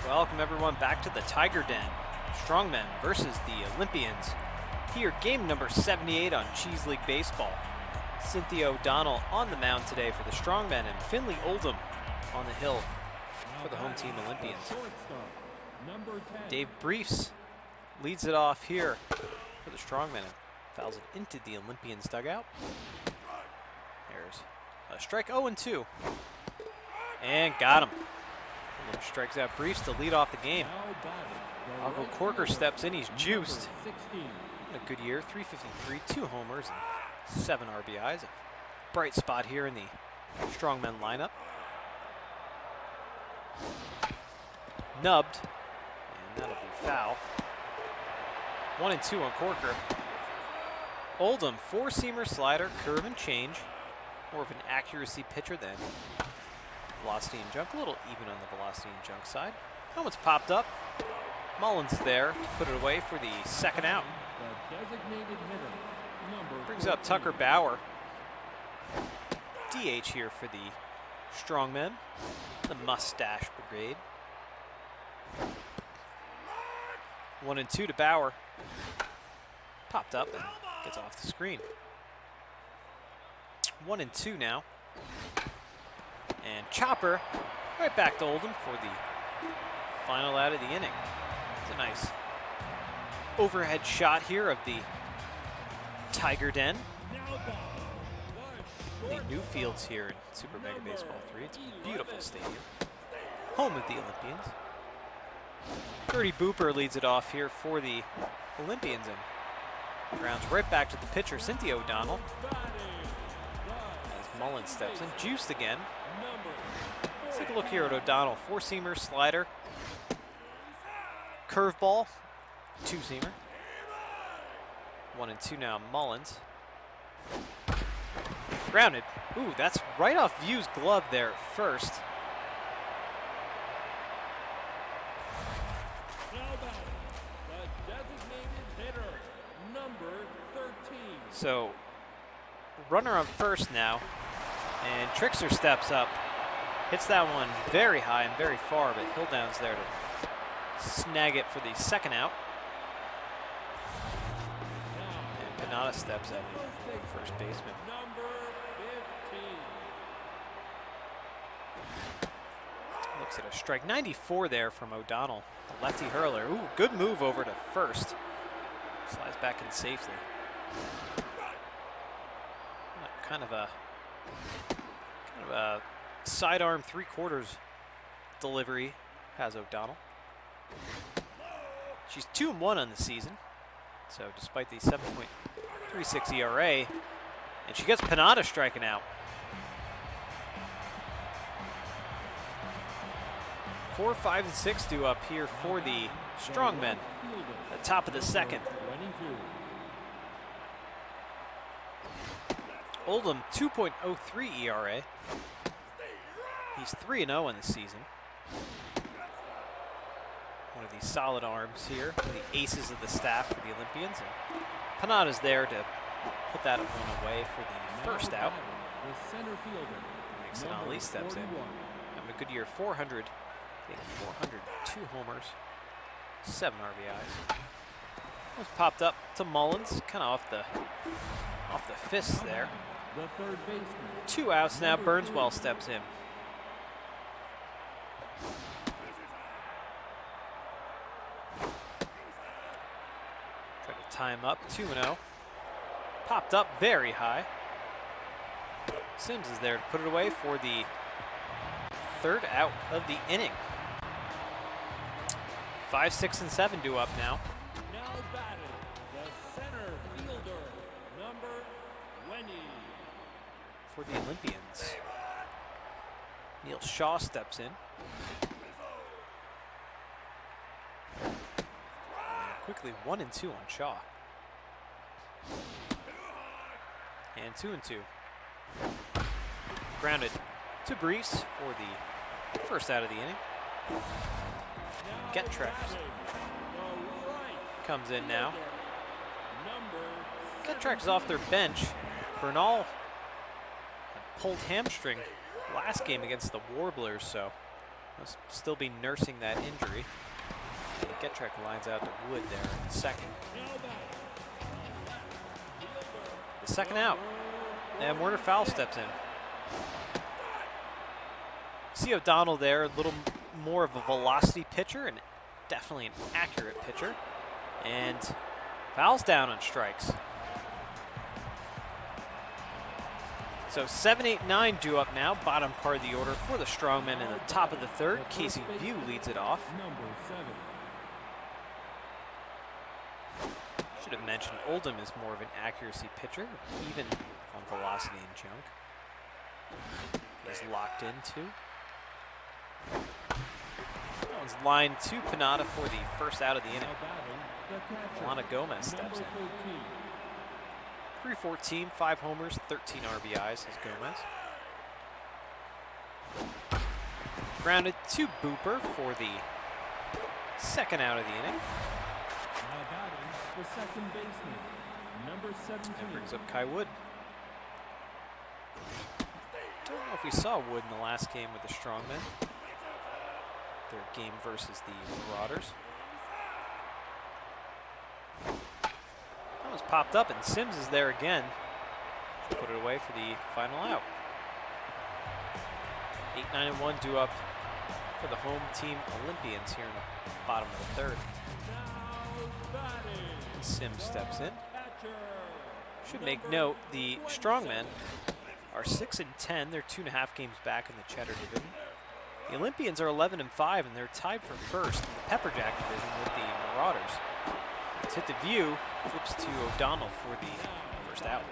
Welcome everyone back to the Tiger Den. Strongmen versus the Olympians. Here, game number 78 on Cheese League Baseball. Cynthia O'Donnell on the mound today for the Strongmen and Finley Oldham on the hill for the home team Olympians. Dave Briefs leads it off here for the Strongmen and fouls it into the Olympians dugout. There's a strike, 0-2. And got him. Oldham strikes out Briefs to lead off the game. Uncle Corker steps in, he's juiced. A good year, 353, 2 homers, and 7 RBIs. A bright spot here in the Strongmen lineup. Nubbed, and that'll be foul. 1-2 on Corker. Oldham, 4-seamer slider, curve and change. More of an accuracy pitcher than velocity and junk. A little even on the velocity and junk side. Helmet's popped up. Mullins there to put it away for the second out. Brings up Tucker Bauer. DH here for the Strongmen, the Mustache Brigade. 1-2 to Bauer. Popped up and gets off the screen. 1-2 now. And Chopper right back to Oldham for the final out of the inning. It's a nice overhead shot here of the Tiger Den. The new fields here in Super Mega Baseball 3. It's a beautiful stadium. Home of the Olympians. Gertie Booper leads it off here for the Olympians and grounds right back to the pitcher, Cynthia O'Donnell. As Mullins steps in, juiced again. Let's take a look here at O'Donnell. 4-seamer slider. Curveball. 2-seamer. 1-2 now, Mullins. Grounded. Ooh, that's right off View's glove there at first. So, runner on first now, and Trickster steps up. Hits that one very high and very far, but Hilldown's there to snag it for the second out. And Panada steps at the first baseman. Looks at a strike. 94 there from O'Donnell, the lefty hurler. Ooh, good move over to first. Slides back in safely. Kind of a sidearm 3/4 delivery has O'Donnell. She's 2-1 on the season. So despite the 7.36 ERA, and she gets Panada striking out. 4, 5, and 6 due up here for the Strongmen at the top of the second. Oldham, 2.03 ERA. He's 3-0 in the season. One of these solid arms here, the aces of the staff for the Olympians. And Panada's there to put that one away for the first out. Mixon Ali steps in. Having a good year, 400, 2 homers, 7 RBIs. Was popped up to Mullins, kind of off the fist there. 2 outs now. Burnswell steps in. Try to tie him up. 2-0. Popped up very high. Sims is there to put it away for the third out of the inning. 5, 6, and 7 due up now. For the Olympians, Neil Shaw steps in. Quickly 1-2 on Shaw. And 2-2. Grounded to Briefs for the first out of the inning. Gettrex comes in now. Gettrex is off their bench. Bernal pulled hamstring last game against the Warblers, so Must still be nursing that injury. And Getrek lines out to Wood there in the second. The second out. And Werner Fowl steps in. See O'Donnell there, a little more of a velocity pitcher and definitely an accurate pitcher. And Fowl's down on strikes. So 7, 8, 9 due up now, bottom part of the order for the Strongmen in the top of the third. Casey View leads it off. Should have mentioned Oldham is more of an accuracy pitcher, even on velocity and junk. He's locked in too. That one's line to Panada for the first out of the inning. Alana Gomez steps in. 314, 5 homers, 13 RBIs is Gomez. Grounded to Booper for the second out of the inning. The second baseman, number 17. That brings up Kai Wood. Don't know if we saw Wood in the last game with the Strongmen. Their game versus the Marauders. That was popped up, and Sims is there again. Put it away for the final out. 8, 9, and 1 due up for the home team Olympians here in the bottom of the third. Sims steps in. Should make note, the Strongmen are 6 and 10. They're 2.5 games back in the Cheddar division. The Olympians are 11 and 5, and they're tied for first in the Pepperjack division with the Marauders. It's hit the View, flips to O'Donnell for the first out.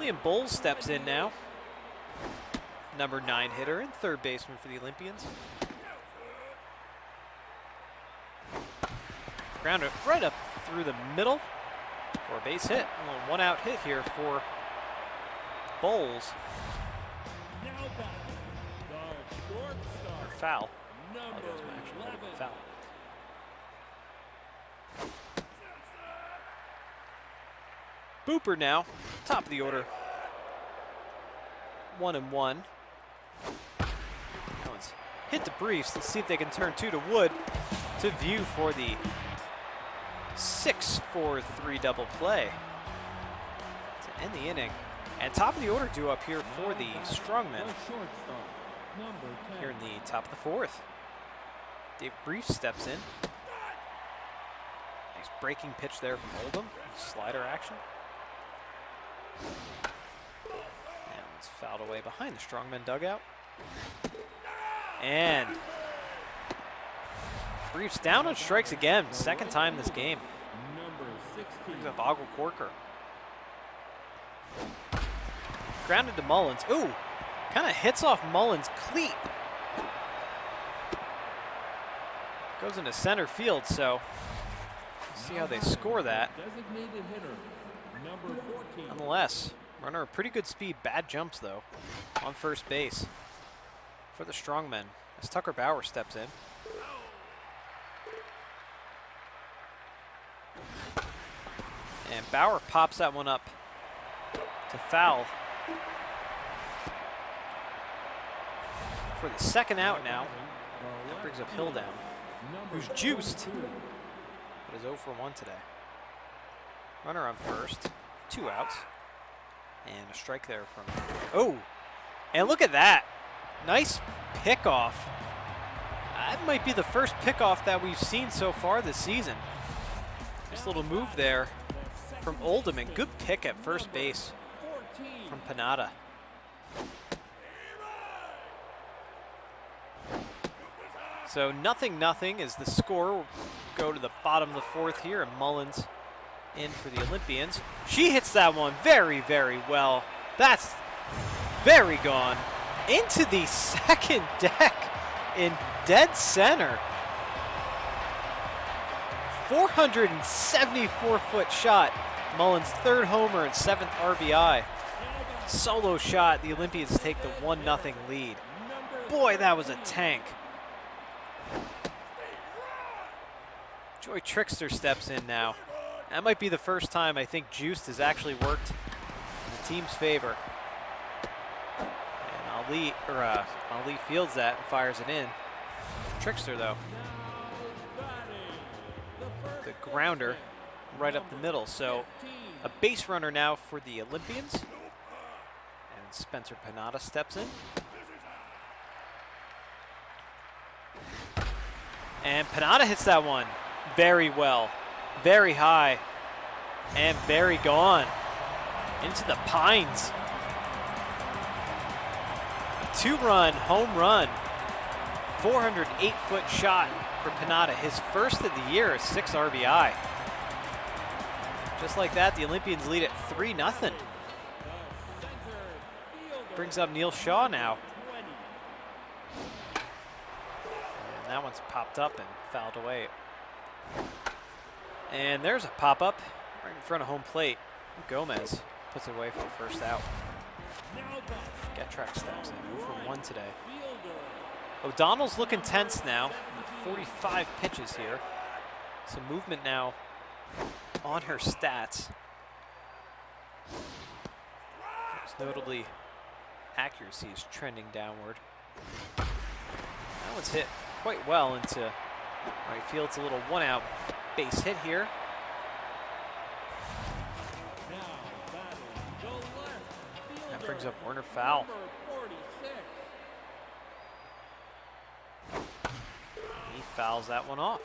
Liam Bowles steps in now. Number 9 hitter and third baseman for the Olympians. Grounded right up through the middle for a base hit. A little one-out hit here for Bowles. Or foul. Foul. Booper now, top of the order. 1 and 1. That one's hit the briefs. Let's see if they can turn 2 to Wood. To View for the 6-4-3 double play to end the inning. And top of the order due up here for the Strongmen here in the top of the fourth. Dave Brief steps in. Nice breaking pitch there from Oldham. Slider action. And it's fouled away behind the Strongmen dugout. And Brief's down on strikes again, second time this game. Brings up Ogle Corker. Grounded to Mullins. Ooh, kind of hits off Mullins' cleat. Goes into center field, so let's see how they score that. Nonetheless, runner of pretty good speed, bad jumps though, on first base for the Strongmen as Tucker Bauer steps in. And Bauer pops that one up to foul for the second out now. That brings up Hilldown, who's juiced, but is 0 for 1 today. Runner on first, 2 outs, and a strike there from, oh, and look at that. Nice pickoff. That might be the first pickoff that we've seen so far this season. Nice little move there from Oldham, and good pick at first base from Panada. So 0-0 is the score. We'll go to the bottom of the fourth here, and Mullins in for the Olympians. She hits that one very, very well. That's very gone. Into the second deck in dead center. 474-foot shot. Mullins' third homer and 7th RBI. Solo shot. The Olympians take the 1-0 lead. Boy, that was a tank. Joy Trickster steps in now. That might be the first time I think Juiced has actually worked in the team's favor. And Ali fields that and fires it in. Trickster, though. The grounder right up the middle. So a base runner now for the Olympians. And Spencer Panada steps in. And Panada hits that one very well. Very high. And very gone. Into the pines. A 2-run home run. 408-foot shot for Panada. His first of the year, 6 RBI. Just like that, the Olympians lead at 3-0. Brings up Neil Shaw now. And that one's popped up and fouled away. And there's a pop-up right in front of home plate. Gomez puts it away for the first out. Getrek steps in, 0 for 1 today. O'Donnell's looking tense now. 45 pitches here. Some movement now on her stats. Most notably, accuracy is trending downward. That one's hit quite well into right field. It's a little 1-out base hit here. That brings up Werner foul. He fouls that one off.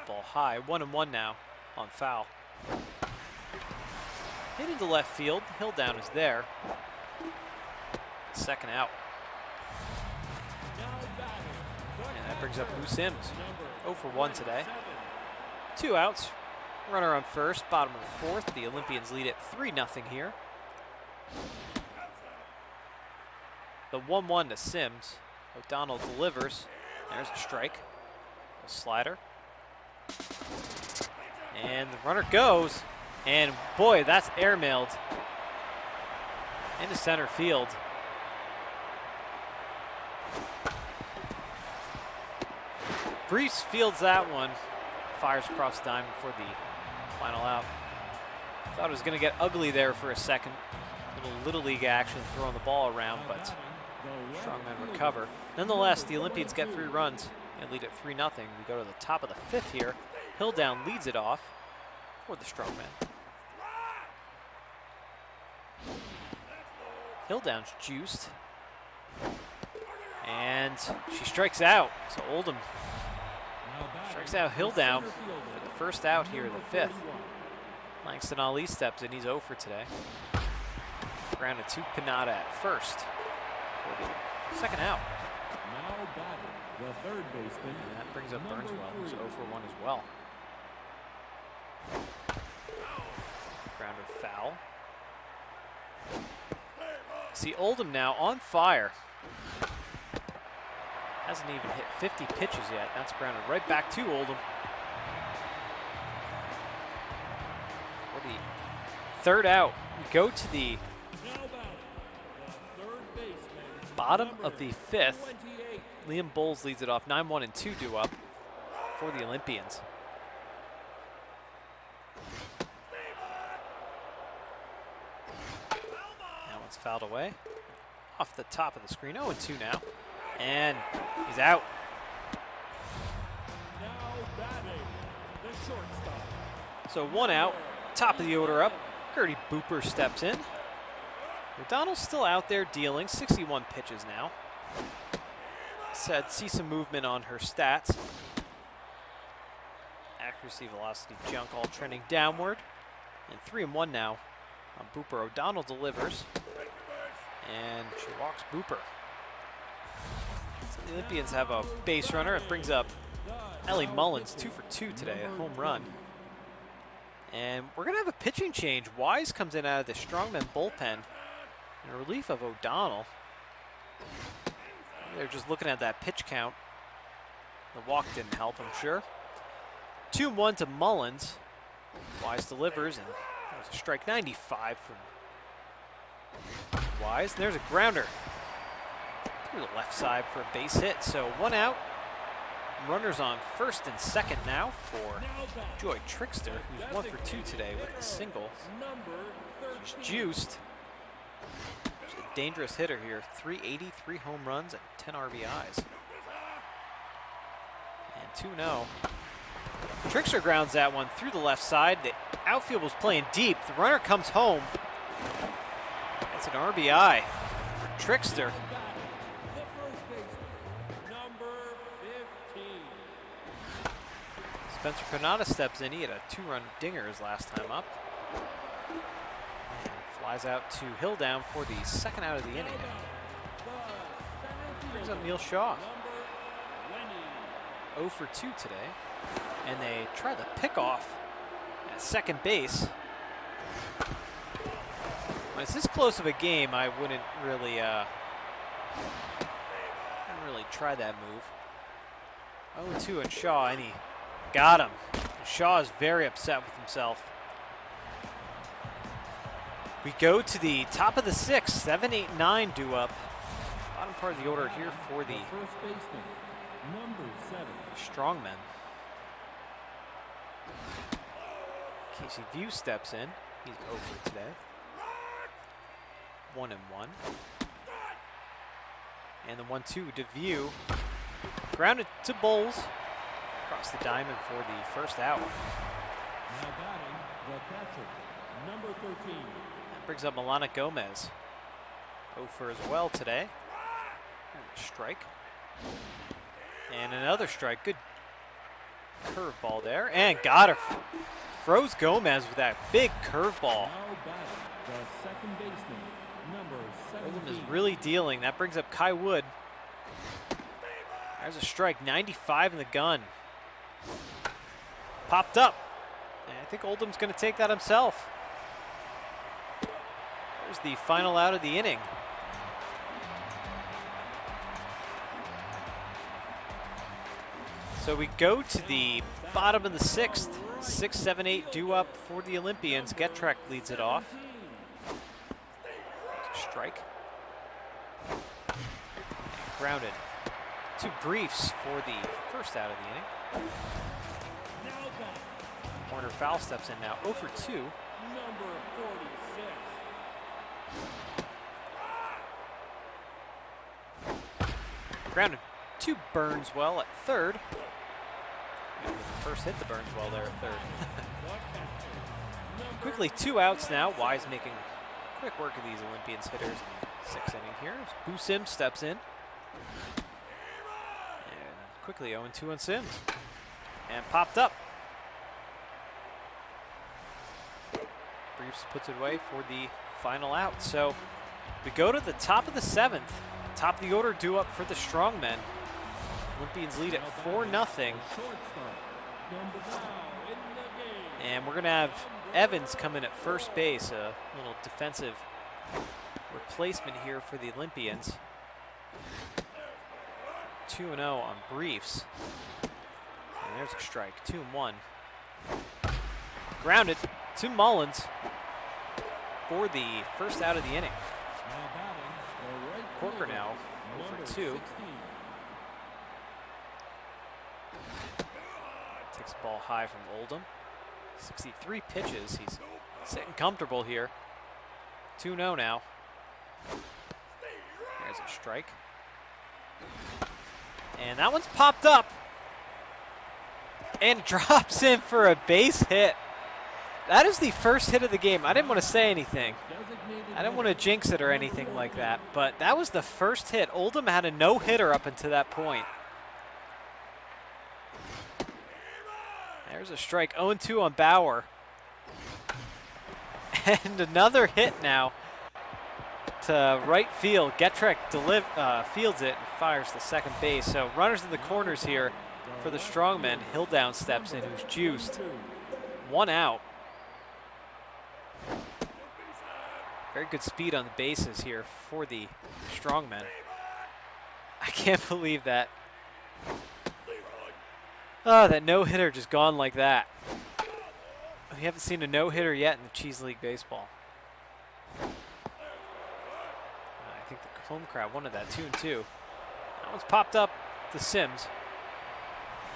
Ball high, 1-1 now on foul. Hit into left field. Hilldown is there. Second out. And that brings up Lou Sims. 0 for 1 today. 2 outs. Runner on first, bottom of the 4th. The Olympians lead at 3-0 here. The 1-1 to Sims. O'Donnell delivers. There's a strike. A slider. And the runner goes. And boy, that's airmailed into center field. Briefs fields that one. Fires across the diamond for the final out. Thought it was going to get ugly there for a second. Little league action throwing the ball around, but Strongmen recover. Nonetheless, the Olympians get 3 runs and lead at 3-0. We go to the top of the 5th here. Hilldown leads it off for the Strongmen. Hilldown's juiced. And she strikes out. So Oldham strikes out Hilldown for the first out here in the 5th. Langston Ali steps in. He's 0 for today. Grounded to Panada at first for the second out. Now batting the third baseman. And that brings up Burnswell, who's 0 for 1 as well. Grounder foul. See Oldham now on fire. Hasn't even hit 50 pitches yet. That's grounded right back to Oldham. For the third out, we go to the bottom of the 5th. Liam Bowles leads it off. 9-1 and 2 due up for the Olympians. That one's fouled away. Off the top of the screen. 0-2 now. And he's out. Now batting the shortstop. So 1 out. Top of the order up. Gertie Booper steps in. O'Donnell's still out there dealing. 61 pitches now. Said see some movement on her stats. Accuracy, velocity, junk all trending downward. And 3-1 now on Booper. O'Donnell delivers. And she walks Booper. So the Olympians have a base runner. It brings up Ellie Mullins, 2 for 2 today, a home run. And we're going to have a pitching change. Wise comes in out of the Strongmen bullpen in relief of O'Donnell. They're just looking at that pitch count. The walk didn't help, I'm sure. 2-1 to Mullins. Wise delivers, and there's a strike. 95 from Wise. And there's a grounder through the left side for a base hit. So 1 out. Runners on first and second now for Joy Trickster, who's 1 for 2 today with a single. She's juiced. He's a dangerous hitter here. 380, 3 home runs, and 10 RBIs. And 2-0. Trickster grounds that one through the left side. The outfield was playing deep. The runner comes home. That's an RBI for Trickster. The first baseman, number 15. Spencer Panada steps in. He had a 2-run dinger his last time up. And flies out to Hilldown for the second out of the inning. Brings up Neil Shaw. 0 for 2 today. And they try the pickoff at second base. When it's this close of a game, I wouldn't really try that move. 0-2 and Shaw, and he got him. Shaw is very upset with himself. We go to the top of the 6th, 7, 8, 9 due up. Bottom part of the order here for the First baseman, number 7. Strongmen. Casey View steps in. He's over today. 1-1. And the 1-2 to View. Grounded to Bowles. Across the diamond for the first out. Now batting, the catcher, number 13. That brings up Milana Gomez. 0 for as well today. And a strike. And another strike. Good curveball there. And got her. Froze Gomez with that big curveball. Now batting, the second baseman, number Oldham 17. is really dealing. That brings up Kai Wood. There's a strike. 95 in the gun. Popped up. And I think Oldham's going to take that himself. There's the final out of the inning. So we go to the bottom of the 6th. 6, 7, 8 due up for the Olympians. Getrek leads it off. Strike. Grounded. 2 briefs for the first out of the inning. Warner foul steps in now. 0 for 2. Number 46. Grounded to Burnswell at third. And with the first hit to Burnswell there at third. Quickly 2 outs now. Wise making quick work of these Olympians hitters in the 6th inning here. Boo Sims steps in. And quickly 0-2 on Sims. And popped up. Briefs puts it away for the final out. So we go to the top of the 7th. Top of the order due up for the Strongmen. Olympians lead at 4-0. And we're going to have Evans come in at first base, a little defensive replacement here for the Olympians. 2-0 on briefs. And there's a strike, 2-1. Grounded to Mullins for the first out of the inning. Corker now 0 for 2. Takes the ball high from Oldham. 63 pitches. He's sitting comfortable here. 2-0 now. There's a strike. And that one's popped up. And drops in for a base hit. That is the first hit of the game. I didn't want to say anything. I didn't want to jinx it or anything like that. But that was the first hit. Oldham had a no-hitter up until that point. There's a strike. 0-2 on Bauer. And another hit now to right field. Getrek fields it and fires to second base. So runners in the corners here for the Strongmen. Hilldown steps in, who's juiced. 1 out. Very good speed on the bases here for the Strongmen. I can't believe that. Oh, that no-hitter just gone like that. We haven't seen a no-hitter yet in the Cheese League baseball. I think the home crowd wanted that 2-2. That one's popped up to Sims.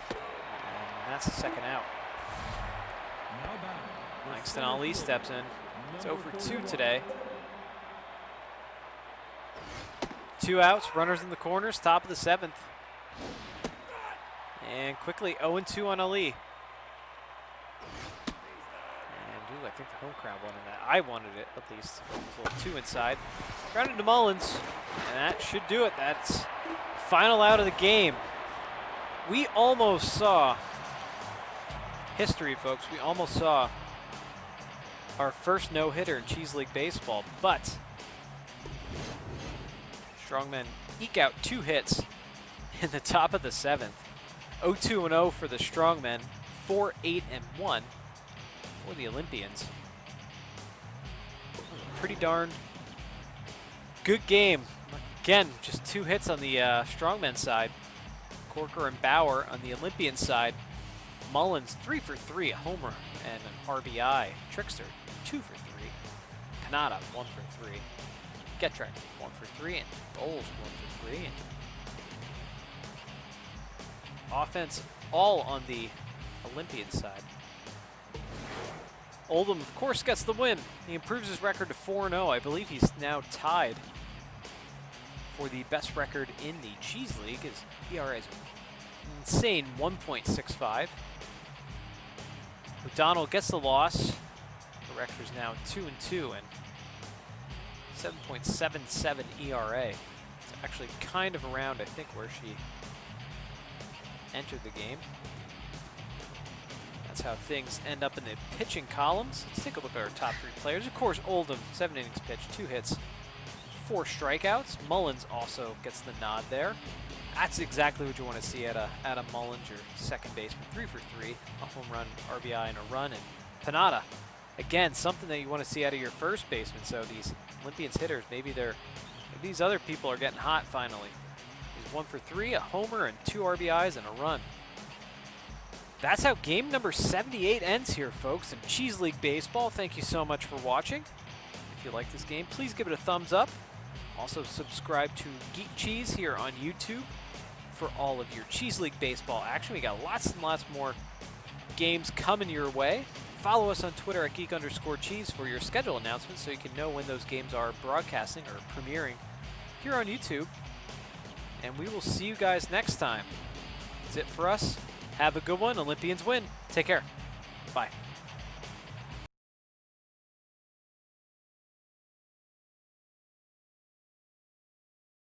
And that's the second out. Langston Ali steps in. It's 0 for 2 today. 2 outs, runners in the corners, top of the 7th. And quickly 0-2 on Ali. And ooh, I think the home crowd wanted that. I wanted it, at least. There's a little 2 inside. Grounded to Mullins, and that should do it. That's final out of the game. We almost saw history, folks. We almost saw our first no-hitter in Cheese League baseball, but Strongmen eke out 2 hits in the top of the 7th. 0-2-0 for the Strongmen, 4-8-1 for the Olympians. Pretty darn good game. Again, just 2 hits on the Strongmen side. Corker and Bauer on the Olympian side. Mullins 3 for 3, a homer and an RBI. Trickster 2 for 3. Panada 1 for 3. Getrek 1 for 3, and Bowles 1 for 3. And offense all on the Olympian side. Oldham, of course, gets the win. He improves his record to 4-0. I believe he's now tied for the best record in the Cheese League. His ERA is insane, 1.65. O'Donnell gets the loss. The record is now 2-2 and 7.77 ERA. It's actually kind of around, I think, where she entered the game. That's how things end up in the pitching columns. Let's take a look at our top 3 players. Of course, Oldham, 7 innings pitched, 2 hits, 4 strikeouts. Mullins also gets the nod there. That's exactly what you want to see at a Mullins, your second baseman. 3 for 3, a home run, RBI, and a run. And Panada, again, something that you want to see out of your first baseman. So these Olympians hitters, maybe these other people are getting hot finally. He's 1 for 3, a homer, and 2 RBIs and a run. That's how game number 78 ends here, folks, in Cheese League Baseball. Thank you so much for watching. If you like this game, please give it a thumbs up. Also, subscribe to Geek Cheese here on YouTube for all of your Cheese League Baseball action. We got lots and lots more games coming your way. Follow us on Twitter at Geek_Cheese for your schedule announcements so you can know when those games are broadcasting or premiering here on YouTube. And we will see you guys next time. That's it for us. Have a good one. Olympians win. Take care. Bye.